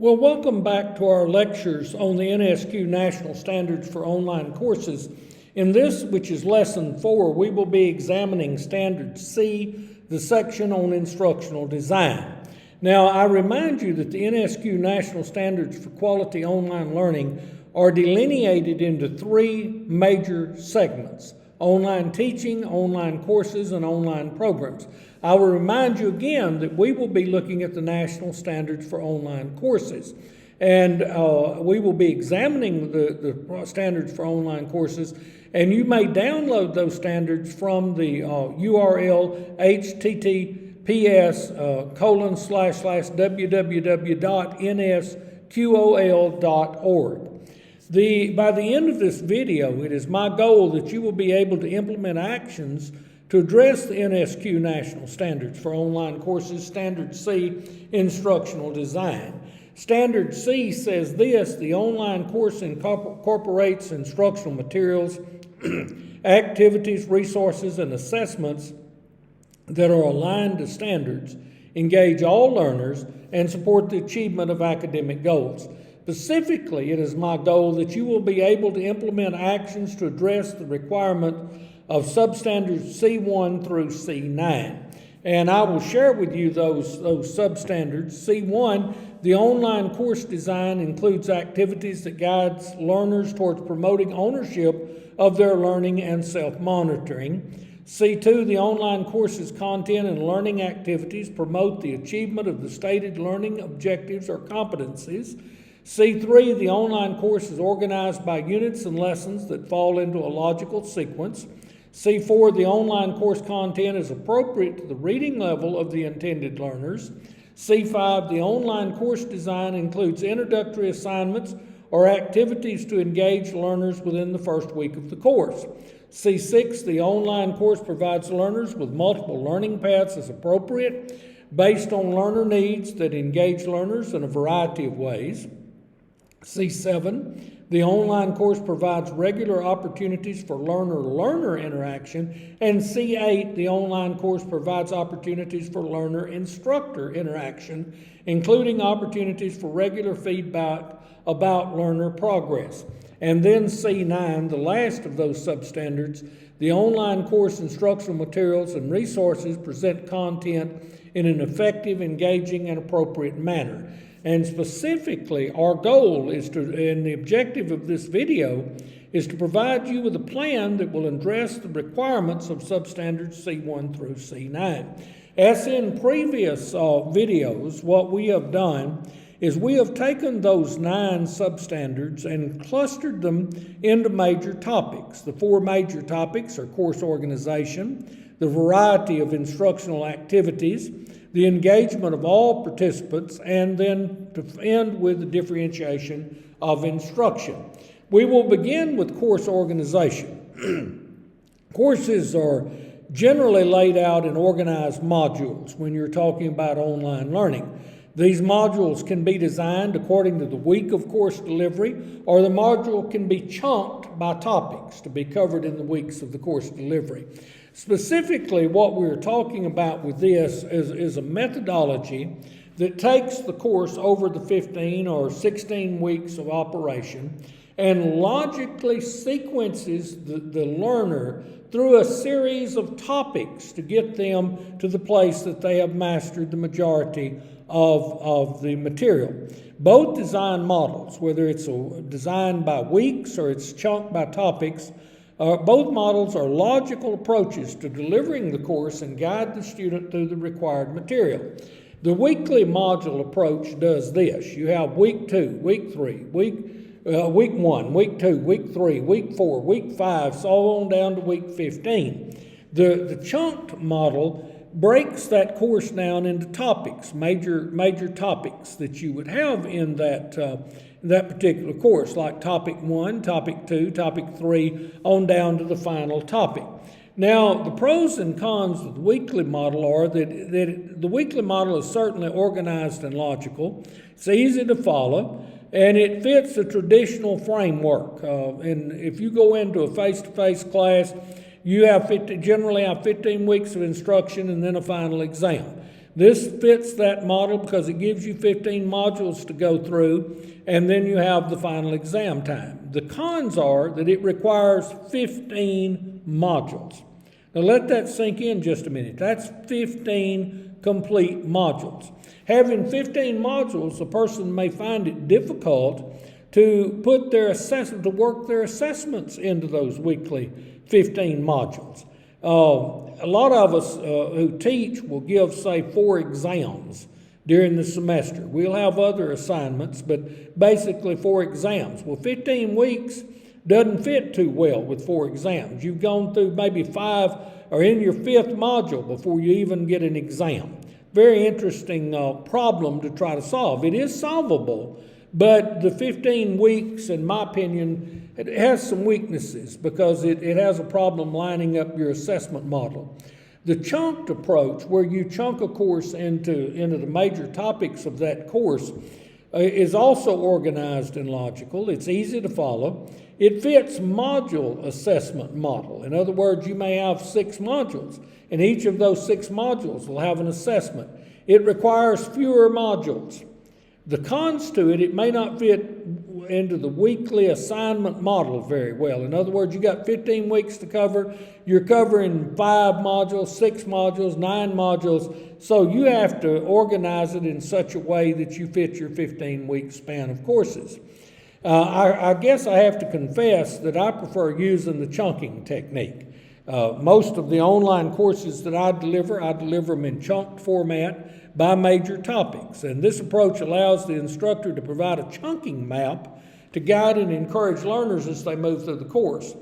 Well, welcome back to our lectures on the NSQ National Standards for Online Courses. In this, which is Lesson 4, we will be examining Standard C, the section on instructional design. Now, I remind you that the NSQ National Standards for Quality Online Learning are delineated into three major segments: online teaching, online courses, and online programs. I will remind you again that we will be looking at the National Standards for Online Courses. And we will be examining the standards for online courses, and you may download those standards from the URL https://www.nsqol.org. By the end of this video, it is my goal that you will be able to implement actions to address the NSQ National Standards for Online Courses, Standard C, Instructional Design. Standard C says this: the online course incorporates instructional materials, activities, resources, and assessments that are aligned to standards, engage all learners, and support the achievement of academic goals. Specifically, it is my goal that you will be able to implement actions to address the requirement of substandards C1 through C9. And I will share with you those substandards. C1, the online course design includes activities that guides learners towards promoting ownership of their learning and self-monitoring. C2, the online course's content and learning activities promote the achievement of the stated learning objectives or competencies. C3, the online course is organized by units and lessons that fall into a logical sequence. C4, the online course content is appropriate to the reading level of the intended learners. C5, the online course design includes introductory assignments or activities to engage learners within the first week of the course. C6, the online course provides learners with multiple learning paths as appropriate, based on learner needs that engage learners in a variety of ways. C7, the online course provides regular opportunities for learner-learner interaction. And C8, the online course provides opportunities for learner-instructor interaction, including opportunities for regular feedback about learner progress. And then C9, the last of those substandards, the online course instructional materials and resources present content in an effective, engaging, and appropriate manner. And specifically, our goal is to, and the objective of this video, is to provide you with a plan that will address the requirements of substandards C1 through C9. As in previous videos, what we have done is we have taken those 9 substandards and clustered them into major topics. The 4 major topics are course organization, the variety of instructional activities, the engagement of all participants, and then to end with the differentiation of instruction. We will begin with course organization. Courses are generally laid out in organized modules when you're talking about online learning. These modules can be designed according to the week of course delivery, or the module can be chunked by topics to be covered in the weeks of the course delivery. Specifically, what we're talking about with this is a methodology that takes the course over the 15 or 16 weeks of operation and logically sequences the learner through a series of topics to get them to the place that they have mastered the majority of the material. Both design models, whether it's designed by weeks or it's chunked by topics, both models are logical approaches to delivering the course and guide the student through the required material. The weekly module approach does this. You have week 2, week 3, week 1, week 2, week 3, week 4, week 5, so on down to week 15. The chunked model breaks that course down into topics, major topics that you would have in that particular course, like topic 1, topic 2, topic 3, on down to the final topic. Now, the pros and cons of the weekly model are that the weekly model is certainly organized and logical. It's easy to follow, and it fits a traditional framework. And if you go into a face-to-face class, you generally have 15 weeks of instruction and then a final exam. This fits that model because it gives you 15 modules to go through, and then you have the final exam time. The cons are that it requires 15 modules. Now let that sink in just a minute. That's 15 complete modules. Having 15 modules, a person may find it difficult to put their assessment, to work their assessments into those weekly 15 modules. A lot of us who teach will give, say, 4 exams during the semester. We'll have other assignments, but basically 4 exams. Well, 15 weeks doesn't fit too well with 4 exams. You've gone through maybe 5 or in your 5th module before you even get an exam. Very interesting problem to try to solve. It is solvable, but the 15 weeks, in my opinion, it has some weaknesses because it has a problem lining up your assessment model. The chunked approach, where you chunk a course into the major topics of that course, is also organized and logical. It's easy to follow. It fits module assessment model. In other words, you may have 6 modules, and each of those 6 modules will have an assessment. It requires fewer modules. The cons to it, it may not fit into the weekly assignment model very well. In other words, you got 15 weeks to cover. You're covering 5 modules, 6 modules, 9 modules. So you have to organize it in such a way that you fit your 15-week span of courses. I guess I have to confess that I prefer using the chunking technique. Most of the online courses that I deliver them in chunked format by major topics. And this approach allows the instructor to provide a chunking map to guide and encourage learners as they move through the course.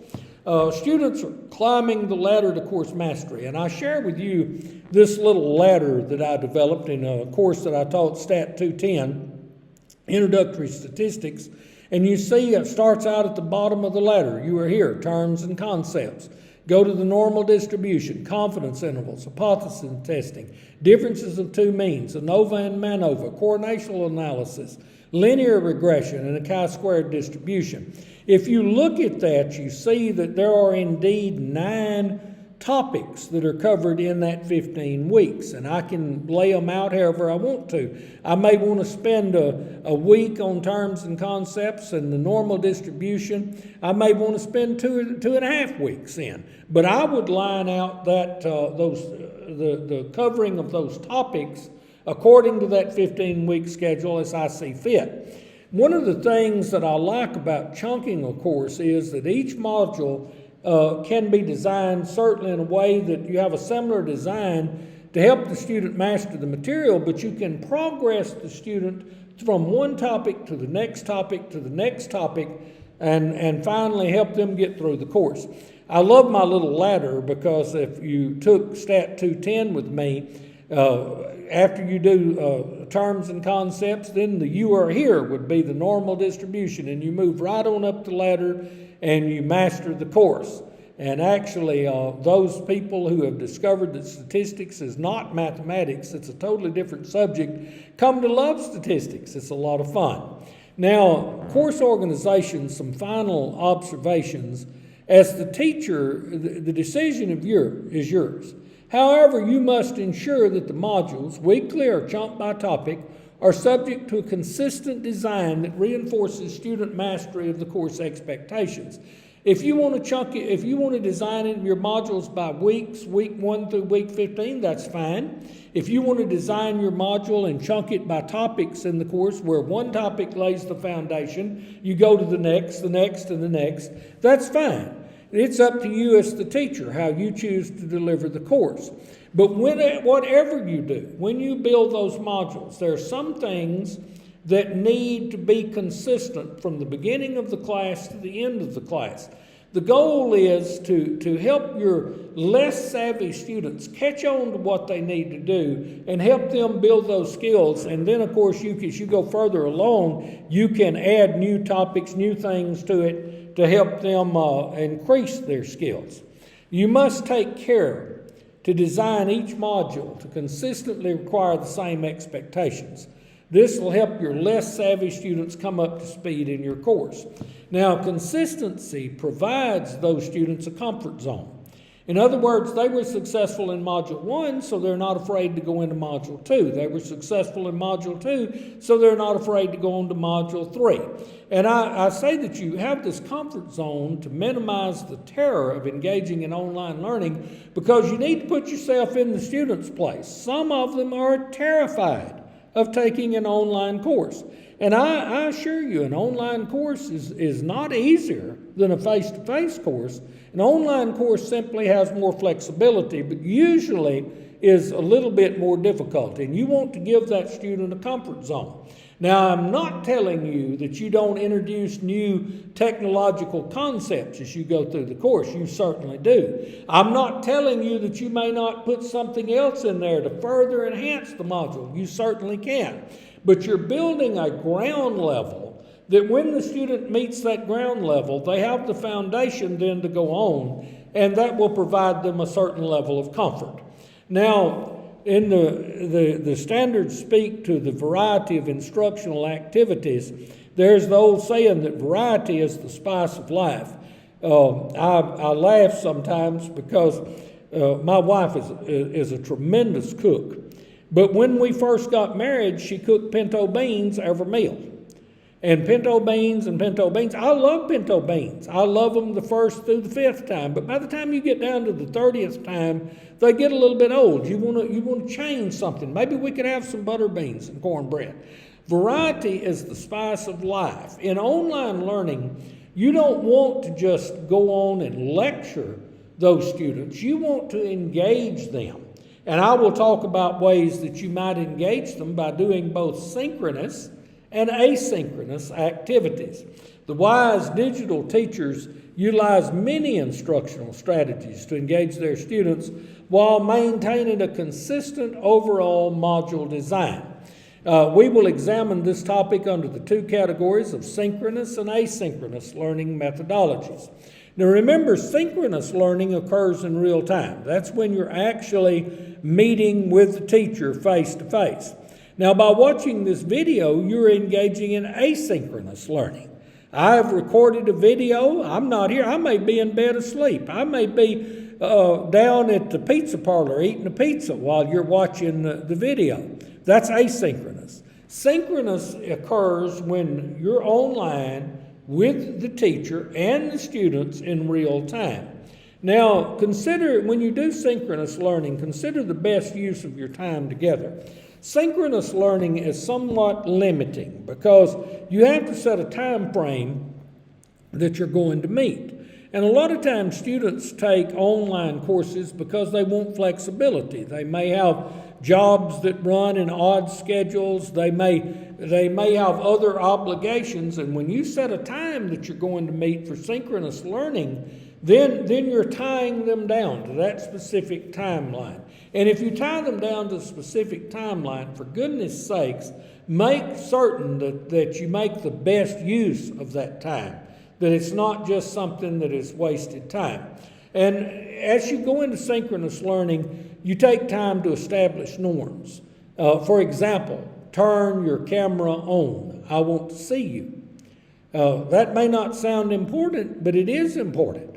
Students are climbing the ladder to course mastery. And I share with you this little ladder that I developed in a course that I taught, Stat 210, Introductory Statistics. And you see it starts out at the bottom of the ladder. You are here, terms and concepts. Go to the normal distribution, confidence intervals, hypothesis testing, differences of 2 means, ANOVA and MANOVA, coordinational analysis, linear regression, and a chi-squared distribution. If you look at that, you see that there are indeed 9 topics that are covered in that 15 weeks, and I can lay them out however I want to. I may want to spend a week on terms and concepts and the normal distribution. I may want to spend 2.5 weeks in, but I would line out that the covering of those topics according to that 15-week schedule as I see fit. One of the things that I like about chunking a course is that each module can be designed certainly in a way that you have a similar design to help the student master the material, but you can progress the student from one topic to the next topic to the next topic and finally help them get through the course. I love my little ladder because if you took Stat 210 with me, after you do terms and concepts, then the you are here would be the normal distribution, and you move right on up the ladder and you master the course. And actually, those people who have discovered that statistics is not mathematics, it's a totally different subject, come to love statistics. It's a lot of fun. Now, course organization, some final observations. As the teacher, the decision is yours. However, you must ensure that the modules, weekly or chunked by topic, are subject to a consistent design that reinforces student mastery of the course expectations. If you want to chunk it, if you want to design it in your modules by weeks, week 1 through week 15, that's fine. If you want to design your module and chunk it by topics in the course where one topic lays the foundation, you go to the next, and the next, that's fine. It's up to you as the teacher how you choose to deliver the course. But whatever you do, when you build those modules, there are some things that need to be consistent from the beginning of the class to the end of the class. The goal is to help your less savvy students catch on to what they need to do and help them build those skills. And then, of course, as you go further along, you can add new topics, new things to it to help them increase their skills. You must take care to design each module to consistently require the same expectations. This will help your less savvy students come up to speed in your course. Now, consistency provides those students a comfort zone. In other words, they were successful in Module 1, so they're not afraid to go into Module 2. They were successful in Module 2, so they're not afraid to go into Module 3. And I say that you have this comfort zone to minimize the terror of engaging in online learning, because you need to put yourself in the student's place. Some of them are terrified of taking an online course. And I assure you, an online course is not easier than a face-to-face course. An online course simply has more flexibility, but usually is a little bit more difficult. And you want to give that student a comfort zone. Now, I'm not telling you that you don't introduce new technological concepts as you go through the course. You certainly do. I'm not telling you that you may not put something else in there to further enhance the module. You certainly can. But you're building a ground level that when the student meets that ground level, they have the foundation then to go on, and that will provide them a certain level of comfort. Now, in the standards speak to the variety of instructional activities. There's the old saying that variety is the spice of life. I laugh sometimes because my wife is a tremendous cook. But when we first got married, she cooked pinto beans every meal. And pinto beans, I love pinto beans. I love them the first through the fifth time. But by the time you get down to the 30th time, they get a little bit old. You want to change something. Maybe we could have some butter beans and cornbread. Variety is the spice of life. In online learning, you don't want to just go on and lecture those students. You want to engage them. And I will talk about ways that you might engage them by doing both synchronous and asynchronous activities. The wise digital teachers utilize many instructional strategies to engage their students while maintaining a consistent overall module design. We will examine this topic under the two categories of synchronous and asynchronous learning methodologies. Now remember, synchronous learning occurs in real time. That's when you're actually meeting with the teacher face to face. Now, by watching this video, you're engaging in asynchronous learning. I've recorded a video. I'm not here. I may be in bed asleep. I may be down at the pizza parlor eating a pizza while you're watching the video. That's asynchronous. Synchronous occurs when you're online with the teacher and the students in real time. Now, consider, when you do synchronous learning, consider the best use of your time together. Synchronous learning is somewhat limiting because you have to set a time frame that you're going to meet. And a lot of times students take online courses because they want flexibility. They may have jobs that run in odd schedules. They may have other obligations. And when you set a time that you're going to meet for synchronous learning, then you're tying them down to that specific timeline. And if you tie them down to a specific timeline, for goodness sakes, make certain that you make the best use of that time, that it's not just something that is wasted time. And as you go into synchronous learning, you take time to establish norms. For example, turn your camera on. I want to see you. That may not sound important, but it is important.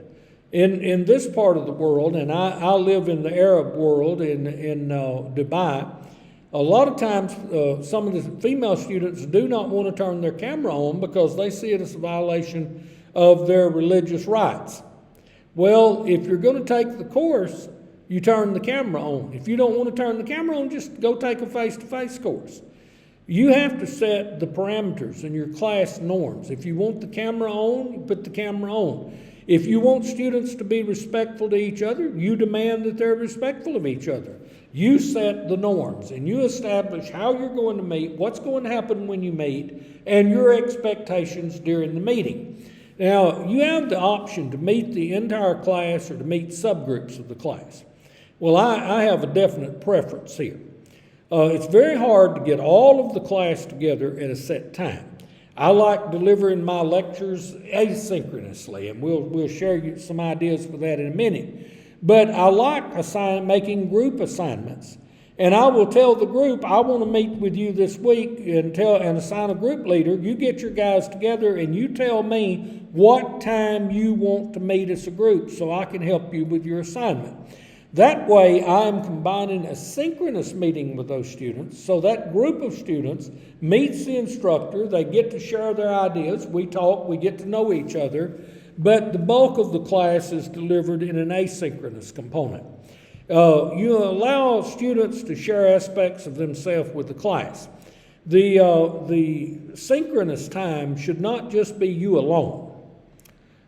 In this part of the world, and I live in the Arab world in Dubai, a lot of times some of the female students do not want to turn their camera on because they see it as a violation of their religious rights. Well, if you're going to take the course, you turn the camera on. If you don't want to turn the camera on, just go take a face-to-face course. You have to set the parameters and your class norms. If you want the camera on, you put the camera on. If you want students to be respectful to each other, you demand that they're respectful of each other. You set the norms and you establish how you're going to meet, what's going to happen when you meet, and your expectations during the meeting. Now, you have the option to meet the entire class or to meet subgroups of the class. Well, I have a definite preference here. It's very hard to get all of the class together at a set time. I like delivering my lectures asynchronously, and we'll share some ideas for that in a minute. But I like making group assignments. And I will tell the group, I want to meet with you this week and assign a group leader. You get your guys together and you tell me what time you want to meet as a group so I can help you with your assignment. That way, I am combining a synchronous meeting with those students. So that group of students meets the instructor. They get to share their ideas. We talk. We get to know each other. But the bulk of the class is delivered in an asynchronous component. You allow students to share aspects of themselves with the class. The synchronous time should not just be you alone.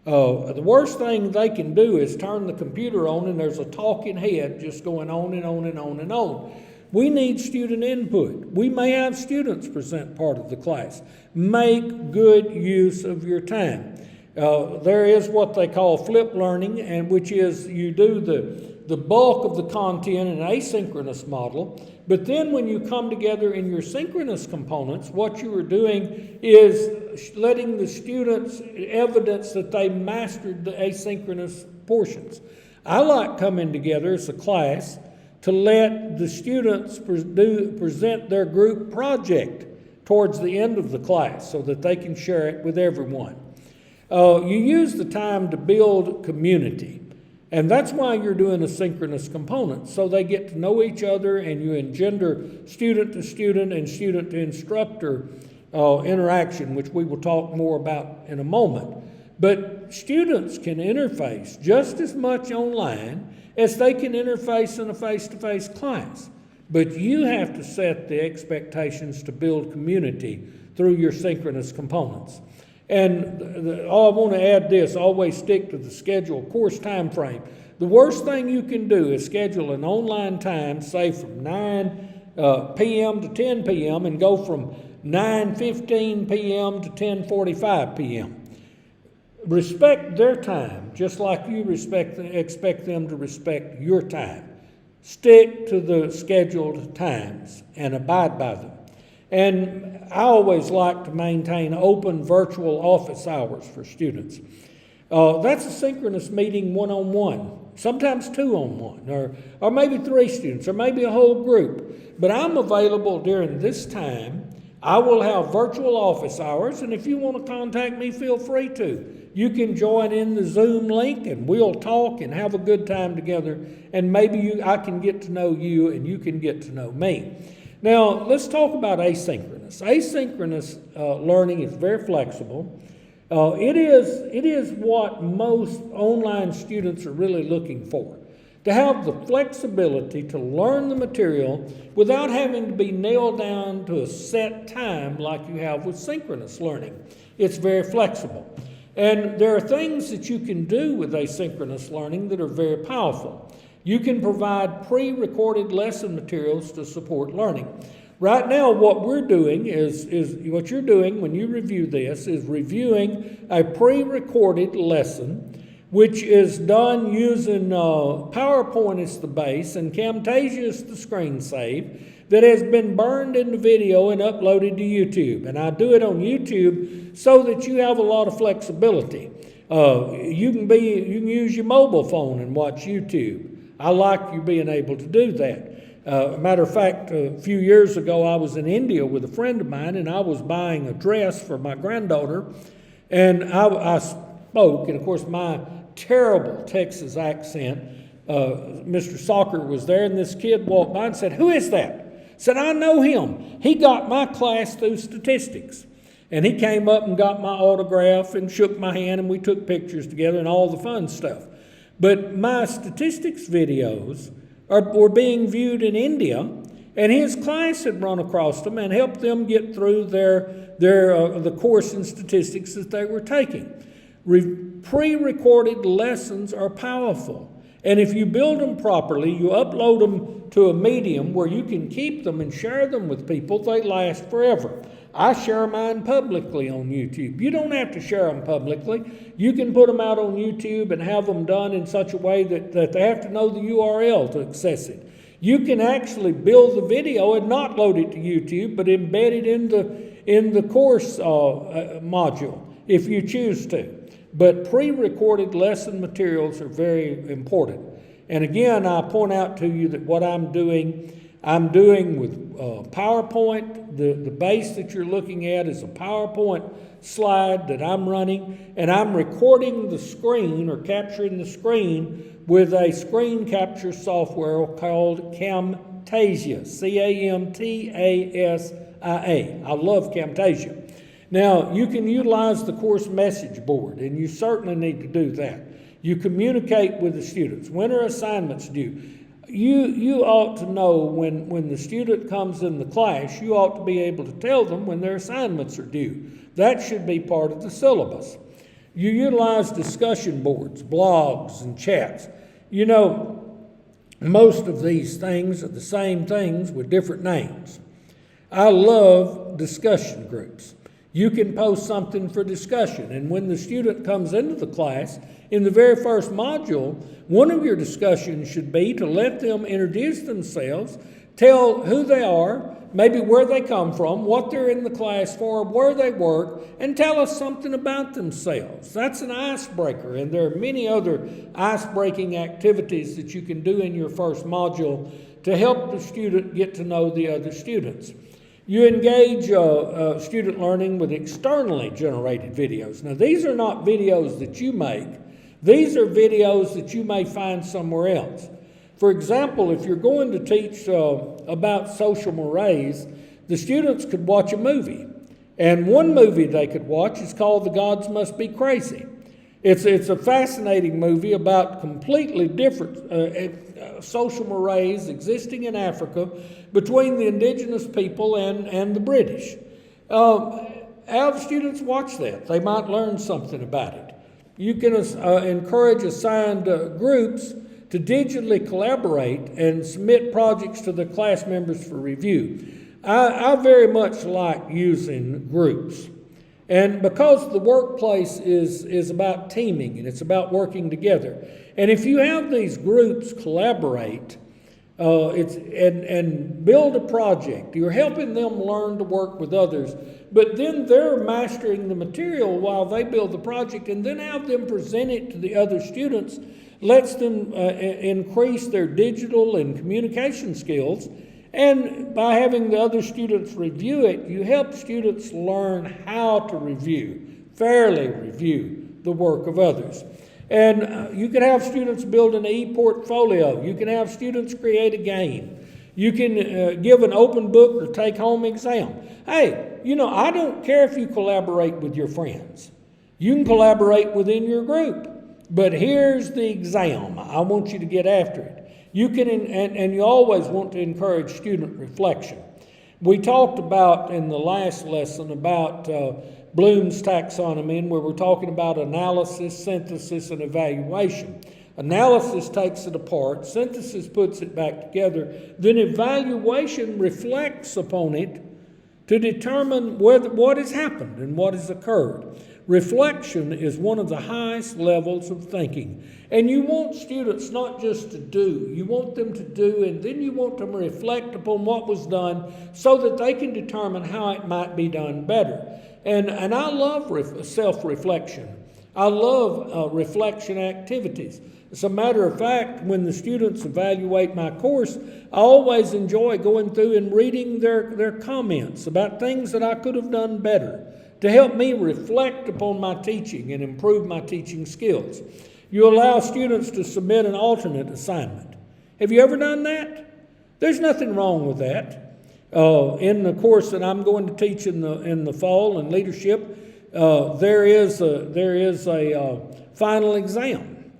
The worst thing they can do is turn the computer on and there's a talking head just going on and on and on and on. We need student input. We may have students present part of the class. Make good use of your time. There is what they call flip learning, and which is you do the bulk of the content in an asynchronous model, but then when you come together in your synchronous components, what you are doing is letting the students evidence that they mastered the asynchronous portions. I like coming together as a class to let the students present their group project towards the end of the class so that they can share it with everyone. You use the time to build community. And that's why you're doing a synchronous component, so they get to know each other and you engender student to student and student to instructor interaction, which we will talk more about in a moment. But students can interface just as much online as they can interface in a face-to-face class. But you have to set the expectations to build community through your synchronous components. And I want to add this, always stick to the scheduled course time frame. The worst thing you can do is schedule an online time, say from 9 p.m. to 10 p.m. and go from 9:15 p.m. to 10:45 p.m. Respect their time, just like you expect them to respect your time. Stick to the scheduled times and abide by them. And I always like to maintain open virtual office hours for students. That's a synchronous meeting one-on-one, sometimes two-on-one, or maybe 3 students, or maybe a whole group. But I'm available during this time. I will have virtual office hours, and if you want to contact me, feel free to. You can join in the Zoom link, and we'll talk and have a good time together, and maybe I can get to know you, and you can get to know me. Now, let's talk about asynchronous. Asynchronous learning is very flexible. It is what most online students are really looking for, to have the flexibility to learn the material without having to be nailed down to a set time like you have with synchronous learning. It's very flexible. And there are things that you can do with asynchronous learning that are very powerful. You can provide pre-recorded lesson materials to support learning. Right now, what we're doing is what you're doing when you review this is reviewing a pre-recorded lesson, which is done using PowerPoint as the base and Camtasia as the screen save, that has been burned into video and uploaded to YouTube. And I do it on YouTube so that you have a lot of flexibility. You can use your mobile phone and watch YouTube. I like you being able to do that. Matter of fact, a few years ago, I was in India with a friend of mine, and I was buying a dress for my granddaughter, and I spoke, and of course, my terrible Texas accent, Mr. Soccer was there, and this kid walked by and said, "Who is that?" I said, "I know him. He got my class through statistics." And he came up and got my autograph and shook my hand, and we took pictures together and all the fun stuff. But my statistics videos were being viewed in India, and his class had run across them and helped them get through the course in statistics that they were taking. Pre-recorded lessons are powerful. And if you build them properly, you upload them to a medium where you can keep them and share them with people, they last forever. I share mine publicly on YouTube. You don't have to share them publicly. You can put them out on YouTube and have them done in such a way that they have to know the URL to access it. You can actually build the video and not load it to YouTube, but embed it in the course module if you choose to. But pre-recorded lesson materials are very important. And again, I point out to you that what I'm doing I'm doing with PowerPoint. The base that you're looking at is a PowerPoint slide that I'm running, and I'm recording the screen or capturing the screen with a screen capture software called Camtasia, Camtasia. I love Camtasia. Now, you can utilize the course message board, and you certainly need to do that. You communicate with the students. When are assignments due? You ought to know when the student comes in the class, you ought to be able to tell them when their assignments are due. That should be part of the syllabus. You utilize discussion boards, blogs, and chats. You know, most of these things are the same things with different names. I love discussion groups. You can post something for discussion, and when the student comes into the class, in the very first module, one of your discussions should be to let them introduce themselves, tell who they are, maybe where they come from, what they're in the class for, where they work, and tell us something about themselves. That's an icebreaker, and there are many other ice-breaking activities that you can do in your first module to help the student get to know the other students. You engage student learning with externally generated videos. Now, these are not videos that you make. These are videos that you may find somewhere else. For example, if you're going to teach about social mores, the students could watch a movie. And one movie they could watch is called The Gods Must Be Crazy. It's a fascinating movie about completely different social mores existing in Africa between the indigenous people and the British. Have students watch that. They might learn something about it. You can encourage assigned groups to digitally collaborate and submit projects to the class members for review. I very much like using groups. And because the workplace is about teaming and it's about working together. And if you have these groups collaborate and build a project, you're helping them learn to work with others, but then they're mastering the material while they build the project, and then have them present it to the other students, lets them increase their digital and communication skills. And by having the other students review it, you help students learn how to fairly review the work of others. And you can have students build an e-portfolio. You can have students create a game. You can give an open book or take-home exam. Hey, I don't care if you collaborate with your friends. You can collaborate within your group. But here's the exam. I want you to get after it. You can, and you always want to encourage student reflection. We talked about in the last lesson about Bloom's taxonomy, and we were talking about analysis, synthesis, and evaluation. Analysis takes it apart, synthesis puts it back together, then evaluation reflects upon it to determine what has happened and what has occurred. Reflection is one of the highest levels of thinking. And you want students not just to do, you want them to do, and then you want them to reflect upon what was done so that they can determine how it might be done better. And I love self-reflection. I love reflection activities. As a matter of fact, when the students evaluate my course, I always enjoy going through and reading their comments about things that I could have done better to help me reflect upon my teaching and improve my teaching skills. You allow students to submit an alternate assignment. Have you ever done that? There's nothing wrong with that. In the course that I'm going to teach in the fall in leadership, there is a final exam.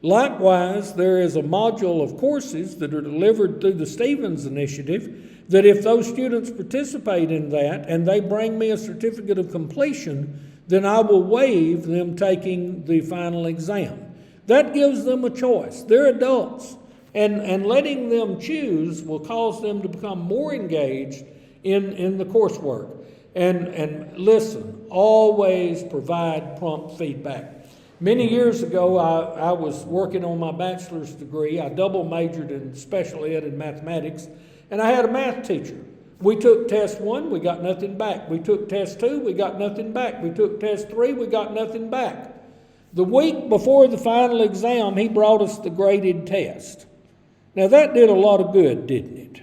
Likewise, there is a module of courses that are delivered through the Stevens Initiative that if those students participate in that and they bring me a certificate of completion, then I will waive them taking the final exam. That gives them a choice. They're adults. And letting them choose will cause them to become more engaged in the coursework. And listen, always provide prompt feedback. Many years ago, I was working on my bachelor's degree. I double majored in special ed and mathematics, and I had a math teacher. We took test 1, we got nothing back. We took test 2, we got nothing back. We took test 3, we got nothing back. The week before the final exam, he brought us the graded test. Now, that did a lot of good, didn't it?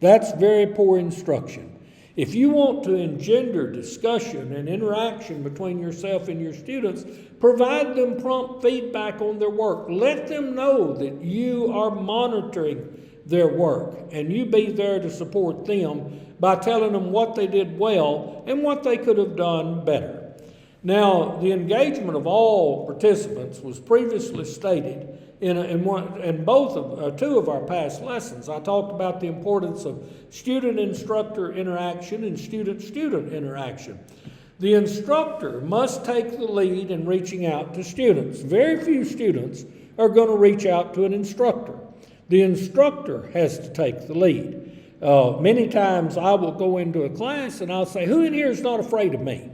That's very poor instruction. If you want to engender discussion and interaction between yourself and your students, provide them prompt feedback on their work. Let them know that you are monitoring their work, and you be there to support them by telling them what they did well and what they could have done better. Now, the engagement of all participants was previously stated in two of our past lessons. I talked about the importance of student-instructor interaction and student-student interaction. The instructor must take the lead in reaching out to students. Very few students are going to reach out to an instructor. The instructor has to take the lead. Many times I will go into a class and I'll say, "Who in here is not afraid of me?"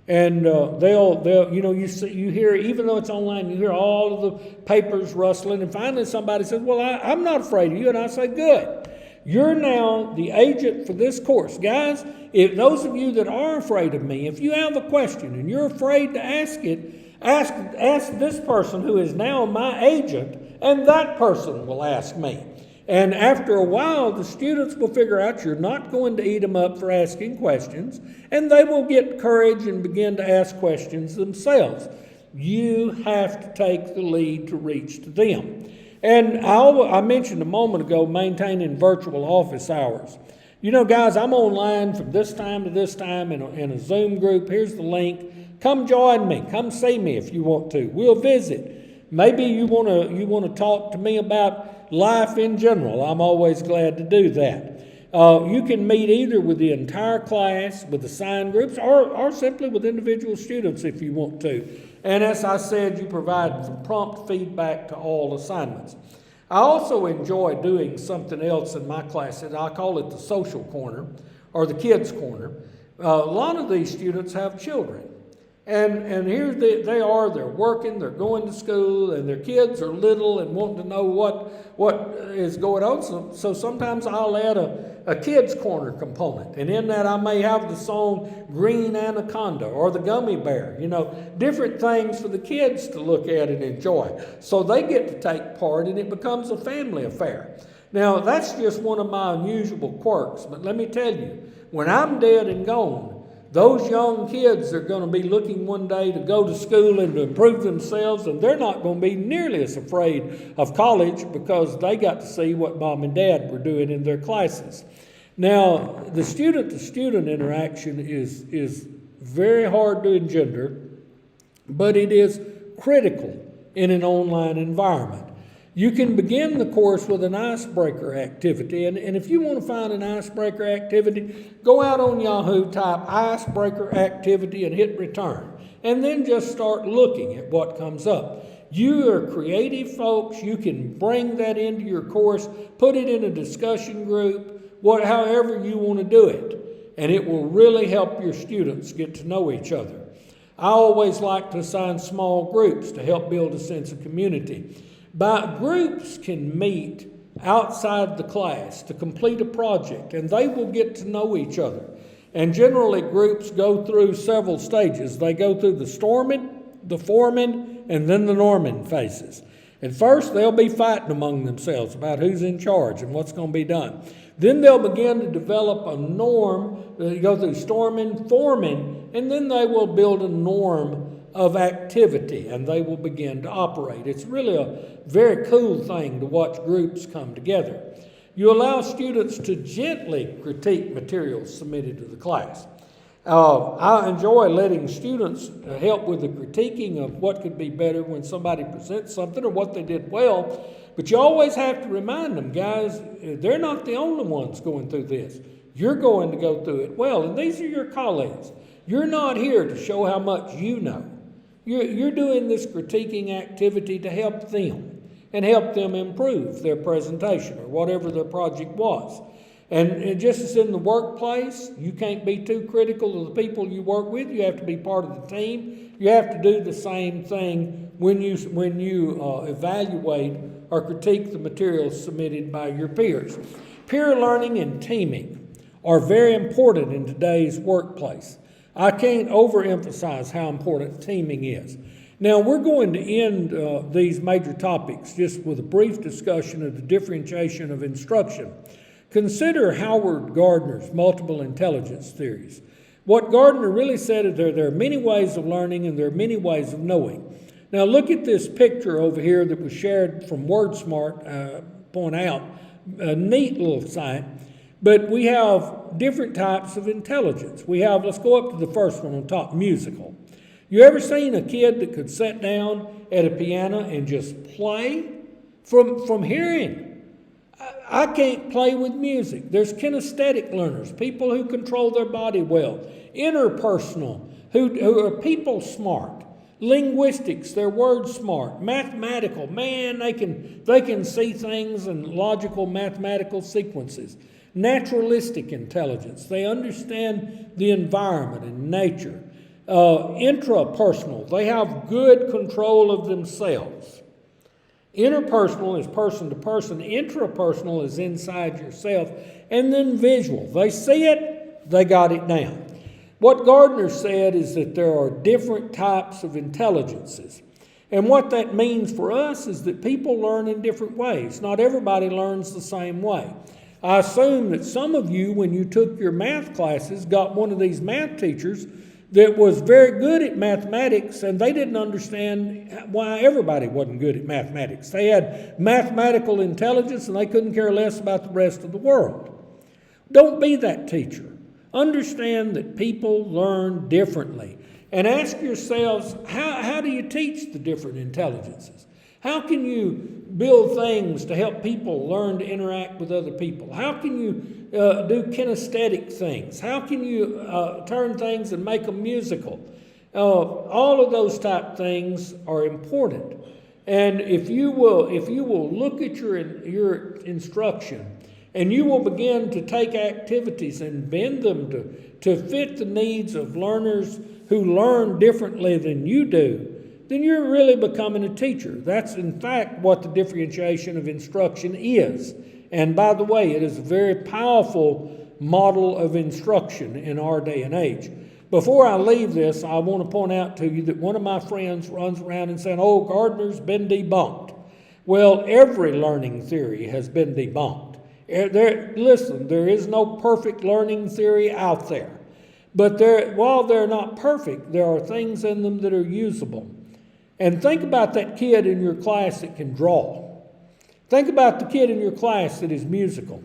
And they'll you hear, even though it's online, you hear all of the papers rustling, and finally somebody says, "Well, I'm not afraid of you," and I say, "Good. You're now the agent for this course." Guys, if those of you that are afraid of me, if you have a question and you're afraid to ask it, ask this person who is now my agent, and that person will ask me. And after a while, the students will figure out you're not going to eat them up for asking questions, and they will get courage and begin to ask questions themselves. You have to take the lead to reach to them. And I mentioned a moment ago maintaining virtual office hours. You know, guys, I'm online from this time to this time in a Zoom group. Here's the link. Come join me. Come see me if you want to. We'll visit. Maybe you want to talk to me about life in general. I'm always glad to do that. You can meet either with the entire class, with assigned groups, or simply with individual students if you want to. And as I said, you provide some prompt feedback to all assignments. I also enjoy doing something else in my classes. I call it the social corner or the kids' corner. A lot of these students have children. And here they are, they're working, they're going to school, and their kids are little and want to know what is going on. So sometimes I'll add a kids' corner component. And in that I may have the song Green Anaconda or the Gummy Bear, different things for the kids to look at and enjoy. So they get to take part and it becomes a family affair. Now that's just one of my unusual quirks, but let me tell you, when I'm dead and gone, those young kids are going to be looking one day to go to school and to improve themselves, and they're not going to be nearly as afraid of college because they got to see what mom and dad were doing in their classes. Now, the student-to-student interaction is very hard to engender, but it is critical in an online environment. You can begin the course with an icebreaker activity, and if you want to find an icebreaker activity, go out on Yahoo, type icebreaker activity and hit return, and then just start looking at what comes up. You are creative folks. You can bring that into your course, put it in a discussion group, however you want to do it, and it will really help your students get to know each other. I always like to assign small groups to help build a sense of community. But groups can meet outside the class to complete a project, and they will get to know each other. And generally, groups go through several stages. They go through the storming, the forming, and then the norming phases. At first, they'll be fighting among themselves about who's in charge and what's going to be done. Then they'll begin to develop a norm. They go through storming, forming, and then they will build a norm of activity, and they will begin to operate. It's really a very cool thing to watch groups come together. You allow students to gently critique materials submitted to the class. I enjoy letting students help with the critiquing of what could be better when somebody presents something or what they did well, but you always have to remind them, guys, they're not the only ones going through this. You're going to go through it well, and these are your colleagues. You're not here to show how much you know. You're doing this critiquing activity to help them and help them improve their presentation or whatever their project was. And just as in the workplace, you can't be too critical of the people you work with. You have to be part of the team. You have to do the same thing when you evaluate or critique the materials submitted by your peers. Peer learning and teaming are very important in today's workplace. I can't overemphasize how important teaming is. Now, we're going to end these major topics just with a brief discussion of the differentiation of instruction. Consider Howard Gardner's multiple intelligence theories. What Gardner really said is there are many ways of learning and there are many ways of knowing. Now look at this picture over here that was shared from WordSmart, point out, a neat little site. But we have different types of intelligence. Let's go up to the first one on top, musical. You ever seen a kid that could sit down at a piano and just play? From hearing. I can't play with music. There's kinesthetic learners, people who control their body well. Interpersonal, who are people smart. Linguistics, they're word smart. Mathematical, man, they can see things in logical mathematical sequences. Naturalistic intelligence, they understand the environment and nature. Intrapersonal, they have good control of themselves. Interpersonal is person to person. Intrapersonal is inside yourself. And then visual. They see it, they got it down. What Gardner said is that there are different types of intelligences. And what that means for us is that people learn in different ways. Not everybody learns the same way. I assume that some of you, when you took your math classes, got one of these math teachers that was very good at mathematics, and they didn't understand why everybody wasn't good at mathematics. They had mathematical intelligence, and they couldn't care less about the rest of the world. Don't be that teacher. Understand that people learn differently. And ask yourselves, how do you teach the different intelligences? How can you build things to help people learn to interact with other people? How can you do kinesthetic things? How can you turn things and make them musical? All of those type things are important. And if you will look at your instruction, and you will begin to take activities and bend them to fit the needs of learners who learn differently than you do, then you're really becoming a teacher. That's in fact what the differentiation of instruction is. And by the way, it is a very powerful model of instruction in our day and age. Before I leave this, I want to point out to you that one of my friends runs around and saying, "Oh, Gardner's been debunked." Well, every learning theory has been debunked. Listen, there is no perfect learning theory out there. But while they're not perfect, there are things in them that are usable. And think about that kid in your class that can draw. Think about the kid in your class that is musical.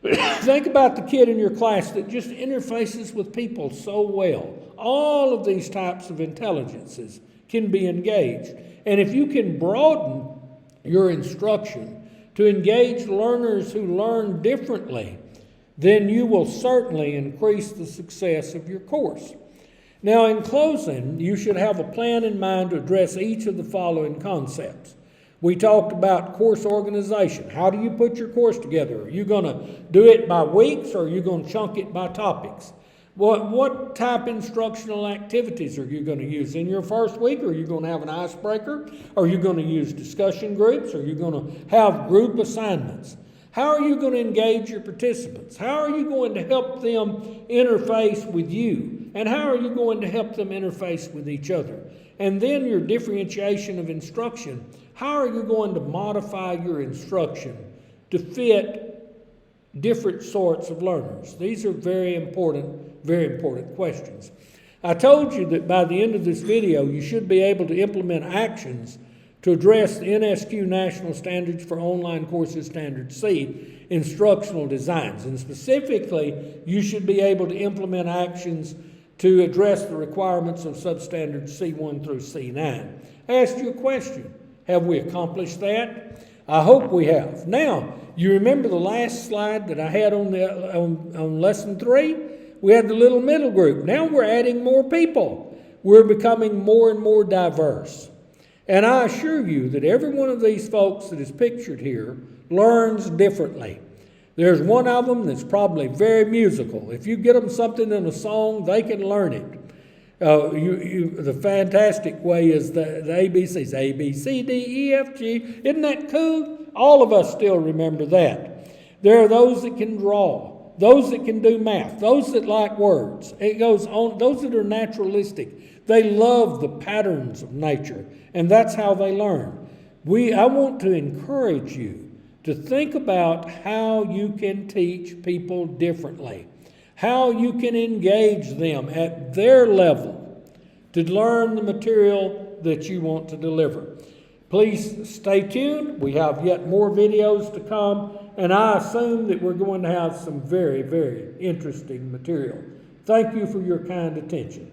Think about the kid in your class that just interfaces with people so well. All of these types of intelligences can be engaged. And if you can broaden your instruction to engage learners who learn differently, then you will certainly increase the success of your course. Now, in closing, you should have a plan in mind to address each of the following concepts. We talked about course organization. How do you put your course together? Are you going to do it by weeks, or are you going to chunk it by topics? What type instructional activities are you going to use in your first week? Are you going to have an icebreaker? Are you going to use discussion groups? Are you going to have group assignments? How are you going to engage your participants? How are you going to help them interface with you? And how are you going to help them interface with each other? And then your differentiation of instruction. How are you going to modify your instruction to fit different sorts of learners? These are very important questions. I told you that by the end of this video, you should be able to implement actions to address the NSQ National Standards for Online Courses Standard C instructional designs. And specifically, you should be able to implement actions to address the requirements of Substandard C1 through C9. I asked you a question. Have we accomplished that? I hope we have. Now, you remember the last slide that I had on lesson 3? We had the little middle group. Now we're adding more people. We're becoming more and more diverse. And I assure you that every one of these folks that is pictured here learns differently. There's one of them that's probably very musical. If you get them something in a song, they can learn it. The fantastic way is the ABCs. A, B, C, D, E, F, G. Isn't that cool? All of us still remember that. There are those that can draw, those that can do math, those that like words. It goes on. Those that are naturalistic. They love the patterns of nature, and that's how they learn. I want to encourage you to think about how you can teach people differently, how you can engage them at their level to learn the material that you want to deliver. Please stay tuned. We have yet more videos to come, and I assume that we're going to have some very, very interesting material. Thank you for your kind attention.